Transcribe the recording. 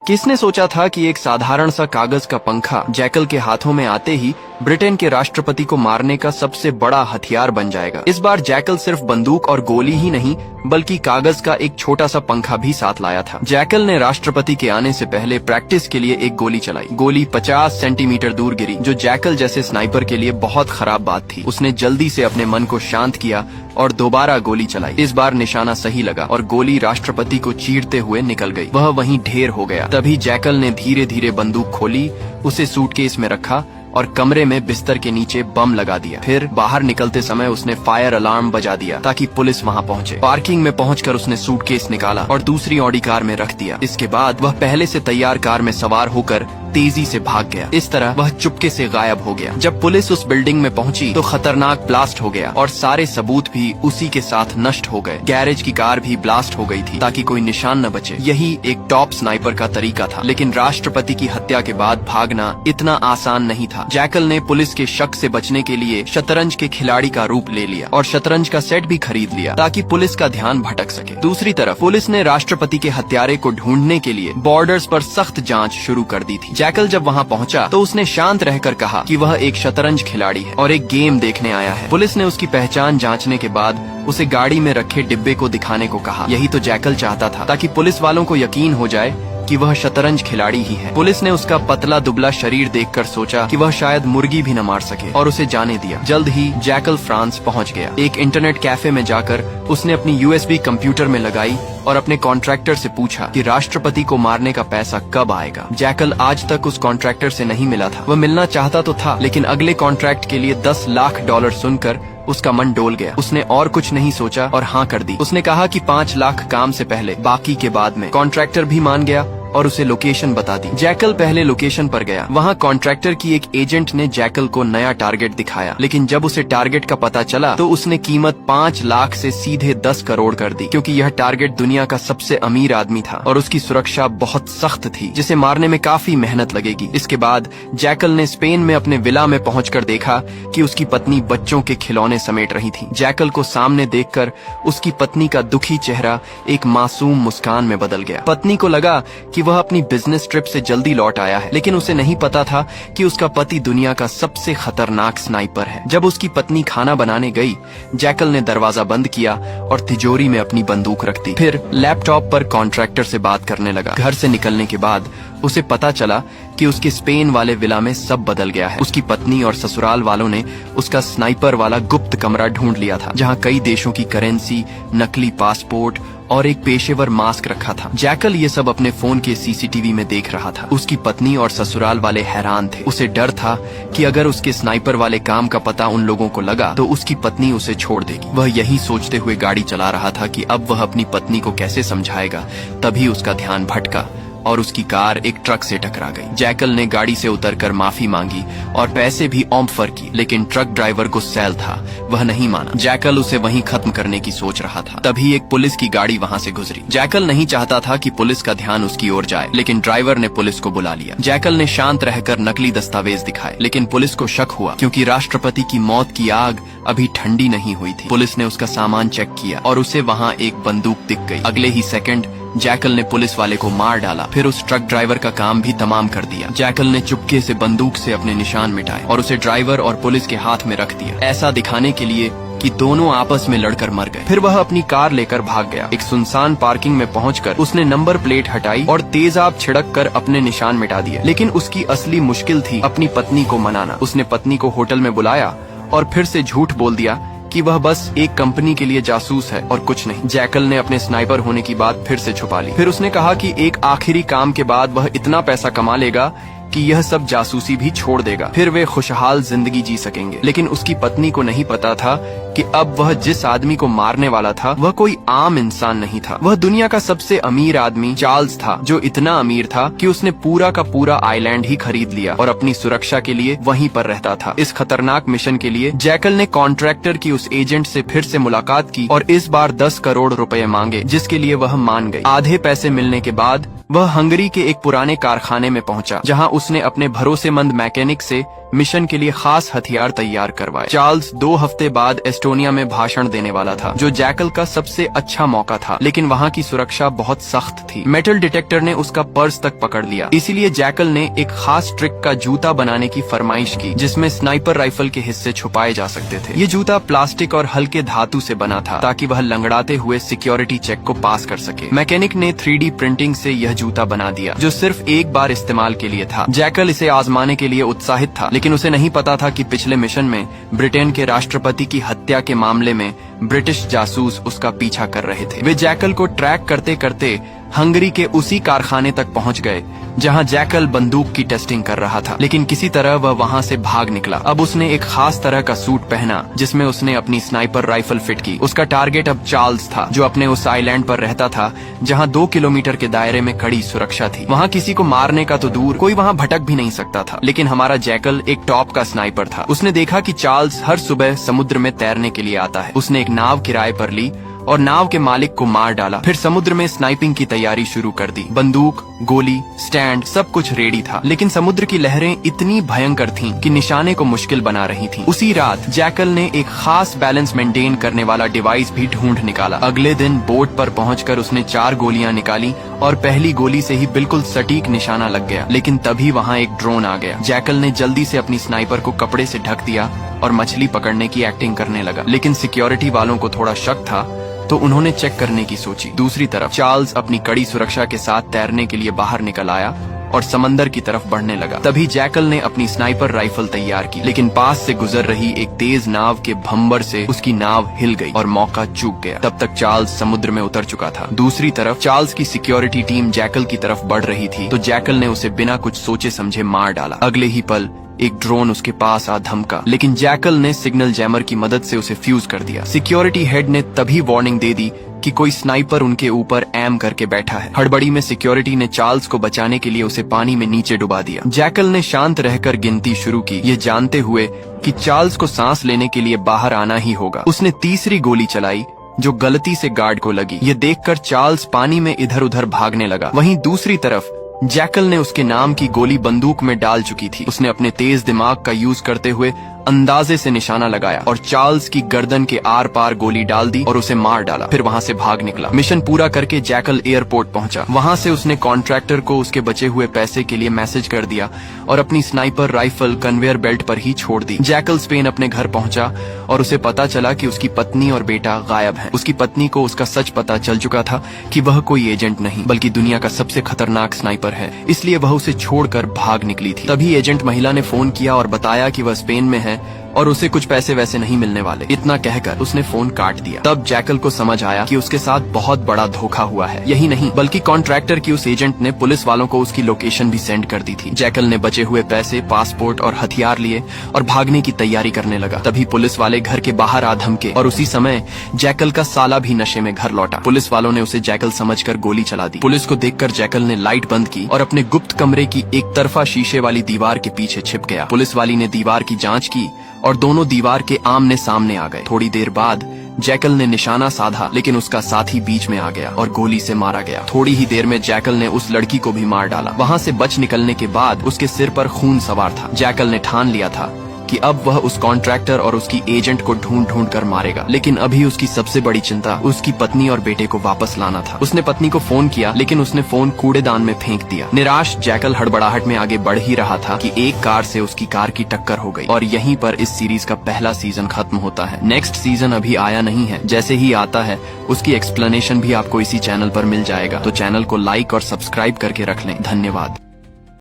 किसने सोचा था कि एक साधारण सा कागज का पंखा जैकल के हाथों में आते ही ब्रिटेन के राष्ट्रपति को मारने का सबसे बड़ा हथियार बन जाएगा। इस बार जैकल सिर्फ बंदूक और गोली ही नहीं बल्कि कागज का एक छोटा सा पंखा भी साथ लाया था। जैकल ने राष्ट्रपति के आने से पहले प्रैक्टिस के लिए एक गोली चलाई। गोली 50 सेंटीमीटर दूर गिरी, जो जैकल जैसे स्नाइपर के लिए बहुत खराब बात थी। उसने जल्दी से अपने मन को शांत किया और दोबारा गोली चलाई। इस बार निशाना सही लगा और गोली राष्ट्रपति को चीरते हुए निकल गई। वह वहीं ढेर हो गया। तभी जैकल ने धीरे धीरे बंदूक खोली, उसे सूटकेस में रखा और कमरे में बिस्तर के नीचे बम लगा दिया। फिर बाहर निकलते समय उसने फायर अलार्म बजा दिया ताकि पुलिस वहां पहुंचे। पार्किंग में पहुंचकर उसने सूटकेस निकाला और दूसरी ऑडी कार में रख दिया। इसके बाद वह पहले से तैयार कार में सवार होकर तेजी से भाग गया। इस तरह वह चुपके से गायब हो गया। जब पुलिस उस बिल्डिंग में पहुंची तो खतरनाक ब्लास्ट हो गया और सारे सबूत भी उसी के साथ नष्ट हो गए। गैरेज की कार भी ब्लास्ट हो गई थी ताकि कोई निशान न बचे। यही एक टॉप स्नाइपर का तरीका था। लेकिन राष्ट्रपति की हत्या के बाद भागना इतना आसान नहीं था। जैकल ने पुलिस के शक से बचने के लिए शतरंज के खिलाड़ी का रूप ले लिया और शतरंज का सेट भी खरीद लिया ताकि पुलिस का ध्यान भटक सके। दूसरी तरफ पुलिस ने राष्ट्रपति के हत्यारे को ढूंढने के लिए बॉर्डर्स पर सख्त जांच शुरू कर दी थी। जैकल जब वहां पहुंचा तो उसने शांत रहकर कहा कि वह एक शतरंज खिलाड़ी है और एक गेम देखने आया है। पुलिस ने उसकी पहचान जांचने के बाद उसे गाड़ी में रखे डिब्बे को दिखाने को कहा। यही तो जैकल चाहता था, ताकि पुलिस वालों को यकीन हो जाए कि वह शतरंज खिलाड़ी ही है। पुलिस ने उसका पतला दुबला शरीर देखकर सोचा कि वह शायद मुर्गी भी न मार सके और उसे जाने दिया। जल्द ही जैकल फ्रांस पहुंच गया। एक इंटरनेट कैफे में जाकर उसने अपनी यूएसबी कंप्यूटर में लगाई और अपने कॉन्ट्रैक्टर से पूछा कि राष्ट्रपति को मारने का पैसा कब आएगा। जैकल आज तक उस कॉन्ट्रैक्टर से नहीं मिला था। वह मिलना चाहता तो था, लेकिन अगले कॉन्ट्रैक्ट के लिए $10 लाख सुनकर उसका मन डोल गया। उसने और कुछ नहीं सोचा और हाँ कर दी। उसने कहा कि 5 लाख काम से पहले, बाकी के बाद में। कॉन्ट्रैक्टर भी मान गया और उसे लोकेशन बता दी। जैकल पहले लोकेशन पर गया। वहाँ कॉन्ट्रैक्टर की एक एजेंट ने जैकल को नया टारगेट दिखाया, लेकिन जब उसे टारगेट का पता चला तो उसने कीमत 5 लाख से सीधे 10 करोड़ कर दी, क्योंकि यह टारगेट दुनिया का सबसे अमीर आदमी था और उसकी सुरक्षा बहुत सख्त थी, जिसे मारने में काफी मेहनत लगेगी। इसके बाद जैकल ने स्पेन में अपने विला में पहुंचकर देखा कि उसकी पत्नी बच्चों के खिलौने समेट रही थी। जैकल को सामने देखकर उसकी पत्नी का दुखी चेहरा एक मासूम मुस्कान में बदल गया। पत्नी को लगा कि वह अपनी बिजनेस ट्रिप से जल्दी लौट आया है, लेकिन उसे नहीं पता था कि उसका पति दुनिया का सबसे खतरनाक स्नाइपर है। जब उसकी पत्नी खाना बनाने गई, जैकल ने दरवाजा बंद किया और तिजोरी में अपनी बंदूक रख दी। फिर लैपटॉप पर कॉन्ट्रैक्टर से बात करने लगा। घर से निकलने के बाद उसे पता चला कि उसके स्पेन वाले विला में सब बदल गया है। उसकी पत्नी और ससुराल वालों ने उसका स्नाइपर वाला गुप्त कमरा ढूंढ लिया था, जहां कई देशों की करेंसी, नकली पासपोर्ट और एक पेशेवर मास्क रखा था। जैकल ये सब अपने फोन के सीसीटीवी में देख रहा था। उसकी पत्नी और ससुराल वाले हैरान थे। उसे डर था कि अगर उसके स्नाइपर वाले काम का पता उन लोगों को लगा तो उसकी पत्नी उसे छोड़ देगी। वह यही सोचते हुए गाड़ी चला रहा था कि अब वह अपनी पत्नी को कैसे समझाएगा। तभी उसका ध्यान भटका और उसकी कार एक ट्रक से टकरा गई। जैकल ने गाड़ी से उतरकर माफी मांगी और पैसे भी ऑफर की, लेकिन ट्रक ड्राइवर को सैल था, वह नहीं माना। जैकल उसे वहीं खत्म करने की सोच रहा था। तभी एक पुलिस की गाड़ी वहां से गुजरी। जैकल नहीं चाहता था कि पुलिस का ध्यान उसकी ओर जाए, लेकिन ड्राइवर ने पुलिस को बुला लिया। जैकल ने शांत रहकर नकली दस्तावेज दिखाए, लेकिन पुलिस को शक हुआ, क्योंकि राष्ट्रपति की मौत की आग अभी ठंडी नहीं हुई थी। पुलिस ने उसका सामान चेक किया और उसे वहाँ एक बंदूक दिख गई। अगले ही सेकंड जैकल ने पुलिस वाले को मार डाला। फिर उस ट्रक ड्राइवर का काम भी तमाम कर दिया। जैकल ने चुपके से बंदूक से अपने निशान मिटाए और उसे ड्राइवर और पुलिस के हाथ में रख दिया, ऐसा दिखाने के लिए कि दोनों आपस में लड़कर मर गए। फिर वह अपनी कार लेकर भाग गया। एक सुनसान पार्किंग में पहुंचकर उसने नंबर प्लेट हटाई और तेजाब छिड़क कर अपने निशान मिटा दिए। लेकिन उसकी असली मुश्किल थी अपनी पत्नी को मनाना। उसने पत्नी को होटल में बुलाया और फिर से झूठ बोल दिया कि वह बस एक कंपनी के लिए जासूस है और कुछ नहीं। जैकल ने अपने स्नाइपर होने की बात फिर से छुपा ली। फिर उसने कहा कि एक आखिरी काम के बाद वह इतना पैसा कमा लेगा कि यह सब जासूसी भी छोड़ देगा, फिर वे खुशहाल जिंदगी जी सकेंगे। लेकिन उसकी पत्नी को नहीं पता था कि अब वह जिस आदमी को मारने वाला था वह कोई आम इंसान नहीं था। वह दुनिया का सबसे अमीर आदमी चार्ल्स था, जो इतना अमीर था कि उसने पूरा का पूरा आइलैंड ही खरीद लिया और अपनी सुरक्षा के लिए वहीं पर रहता था। इस खतरनाक मिशन के लिए जैकल ने कॉन्ट्रैक्टर की उस एजेंट से फिर से मुलाकात की और इस बार 10 करोड़ रुपए मांगे, जिसके लिए वह मान गई। आधे पैसे मिलने के बाद वह हंगरी के एक पुराने कारखाने में पहुंचा, जहां उसने अपने भरोसेमंद मैकेनिक से मिशन के लिए खास हथियार तैयार करवाए। चार्ल्स 2 हफ्ते बाद एस्टोनिया में भाषण देने वाला था, जो जैकल का सबसे अच्छा मौका था, लेकिन वहाँ की सुरक्षा बहुत सख्त थी। मेटल डिटेक्टर ने उसका पर्स तक पकड़ लिया, इसीलिए जैकल ने एक खास ट्रिक का जूता बनाने की फरमाइश की, जिसमें स्नाइपर राइफल के हिस्से छुपाए जा सकते थे। ये जूता प्लास्टिक और हल्के धातु से बना था, ताकि वह लंगड़ाते हुए सिक्योरिटी चेक को पास कर सके। मैकेनिक ने 3D प्रिंटिंग से यह जूता बना दिया, जो सिर्फ एक बार इस्तेमाल के लिए था। जैकल इसे आजमाने के लिए उत्साहित था, लेकिन उसे नहीं पता था कि पिछले मिशन में ब्रिटेन के राष्ट्रपति की हत्या के मामले में ब्रिटिश जासूस उसका पीछा कर रहे थे। वे जैकल को ट्रैक करते करते हंगरी के उसी कारखाने तक पहुंच गए जहां जैकल बंदूक की टेस्टिंग कर रहा था, लेकिन किसी तरह वह वहां से भाग निकला। अब उसने एक खास तरह का सूट पहना, जिसमें उसने अपनी स्नाइपर राइफल फिट की। उसका टारगेट अब चार्ल्स था, जो अपने उस आइलैंड पर रहता था जहां 2 किलोमीटर के दायरे में कड़ी सुरक्षा थी। वहां किसी को मारने का तो दूर, कोई वहां भटक भी नहीं सकता था। लेकिन हमारा जैकल एक टॉप का स्नाइपर था। उसने देखा कि चार्ल्स हर सुबह समुद्र में तैरने के लिए आता है। उसने एक नाव किराए पर ली और नाव के मालिक को मार डाला। फिर समुद्र में स्नाइपिंग की तैयारी शुरू कर दी। बंदूक, गोली, स्टैंड सब कुछ रेडी था, लेकिन समुद्र की लहरें इतनी भयंकर थीं कि निशाने को मुश्किल बना रही थीं। उसी रात जैकल ने एक खास बैलेंस मेंटेन करने वाला डिवाइस भी ढूंढ निकाला। अगले दिन बोट पर पहुंचकर उसने 4 गोलियां निकाली और पहली गोली से ही बिल्कुल सटीक निशाना लग गया। लेकिन तभी वहाँ एक ड्रोन आ गया। जैकल ने जल्दी से अपनी स्नाइपर को कपड़े से ढक दिया और मछली पकड़ने की एक्टिंग करने लगा। लेकिन सिक्योरिटी वालों को थोड़ा शक था, तो उन्होंने चेक करने की सोची। दूसरी तरफ चार्ल्स अपनी कड़ी सुरक्षा के साथ तैरने के लिए बाहर निकल आया और समंदर की तरफ बढ़ने लगा। तभी जैकल ने अपनी स्नाइपर राइफल तैयार की, लेकिन पास से गुजर रही एक तेज नाव के भंबर से उसकी नाव हिल गई और मौका चूक गया। तब तक चार्ल्स समुद्र में उतर चुका था। दूसरी तरफ चार्ल्स की सिक्योरिटी टीम जैकल की तरफ बढ़ रही थी, तो जैकल ने उसे बिना कुछ सोचे समझे मार डाला। अगले ही पल एक ड्रोन उसके पास आ धमका, लेकिन जैकल ने सिग्नल जैमर की मदद से उसे फ्यूज कर दिया। सिक्योरिटी हेड ने तभी वार्निंग दे दी कि कोई स्नाइपर उनके ऊपर एम करके बैठा है। हड़बड़ी में सिक्योरिटी ने चार्ल्स को बचाने के लिए उसे पानी में नीचे डुबा दिया। जैकल ने शांत रहकर गिनती शुरू की, ये जानते हुए कि चार्ल्स को सांस लेने के लिए बाहर आना ही होगा। उसने तीसरी गोली चलाई, जो गलती से गार्ड को लगी। ये देखकर चार्ल्स पानी में इधर उधर भागने लगा। वहीं दूसरी तरफ जैकल ने उसके नाम की गोली बंदूक में डाल चुकी थी। उसने अपने तेज दिमाग का यूज करते हुए अंदाजे से निशाना लगाया और चार्ल्स की गर्दन के आर पार गोली डाल दी और उसे मार डाला। फिर वहां से भाग निकला। मिशन पूरा करके जैकल एयरपोर्ट पहुंचा। वहां से उसने कॉन्ट्रैक्टर को उसके बचे हुए पैसे के लिए मैसेज कर दिया और अपनी स्नाइपर राइफल कन्वेयर बेल्ट पर ही छोड़ दी। जैकल स्पेन अपने घर पहुंचा और उसे पता चला कि उसकी पत्नी और बेटा गायब हैं। उसकी पत्नी को उसका सच पता चल चुका था कि वह कोई एजेंट नहीं, बल्कि दुनिया का सबसे खतरनाक स्नाइपर है, इसलिए वह उसे छोड़कर भाग निकली थी। तभी एजेंट महिला ने फोन किया और बताया कि वह स्पेन में है और उसे कुछ पैसे वैसे नहीं मिलने वाले। इतना कहकर उसने फोन काट दिया। तब जैकल को समझ आया कि उसके साथ बहुत बड़ा धोखा हुआ है। यही नहीं, बल्कि कॉन्ट्रैक्टर की उस एजेंट ने पुलिस वालों को उसकी लोकेशन भी सेंड कर दी थी। जैकल ने बचे हुए पैसे, पासपोर्ट और हथियार लिए और भागने की तैयारी करने लगा। तभी पुलिस वाले घर के बाहर आ धमके और उसी समय जैकल का साला भी नशे में घर लौटा। पुलिस वालों ने उसे जैकल समझकर गोली चला दी। पुलिस को देखकर जैकल ने लाइट बंद की और अपने गुप्त कमरे की एक तरफा शीशे वाली दीवार के पीछे छिप गया। पुलिस वाली ने दीवार की जांच की और दोनों दीवार के आमने सामने आ गए। थोड़ी देर बाद जैकल ने निशाना साधा, लेकिन उसका साथी बीच में आ गया और गोली से मारा गया। थोड़ी ही देर में जैकल ने उस लड़की को भी मार डाला। वहां से बच निकलने के बाद उसके सिर पर खून सवार था। जैकल ने ठान लिया था कि अब वह उस कॉन्ट्रैक्टर और उसकी एजेंट को ढूंढ ढूंढ कर मारेगा, लेकिन अभी उसकी सबसे बड़ी चिंता उसकी पत्नी और बेटे को वापस लाना था। उसने पत्नी को फोन किया, लेकिन उसने फोन कूड़ेदान में फेंक दिया। निराश जैकल हड़बड़ाहट में आगे बढ़ ही रहा था कि एक कार से उसकी कार की टक्कर हो गई और यहीं पर इस सीरीज का पहला सीजन खत्म होता है। नेक्स्ट सीजन अभी आया नहीं है। जैसे ही आता है उसकी एक्सप्लेनेशन भी आपको इसी चैनल पर मिल जाएगा, तो चैनल को लाइक और सब्सक्राइब करके रख लें। धन्यवाद।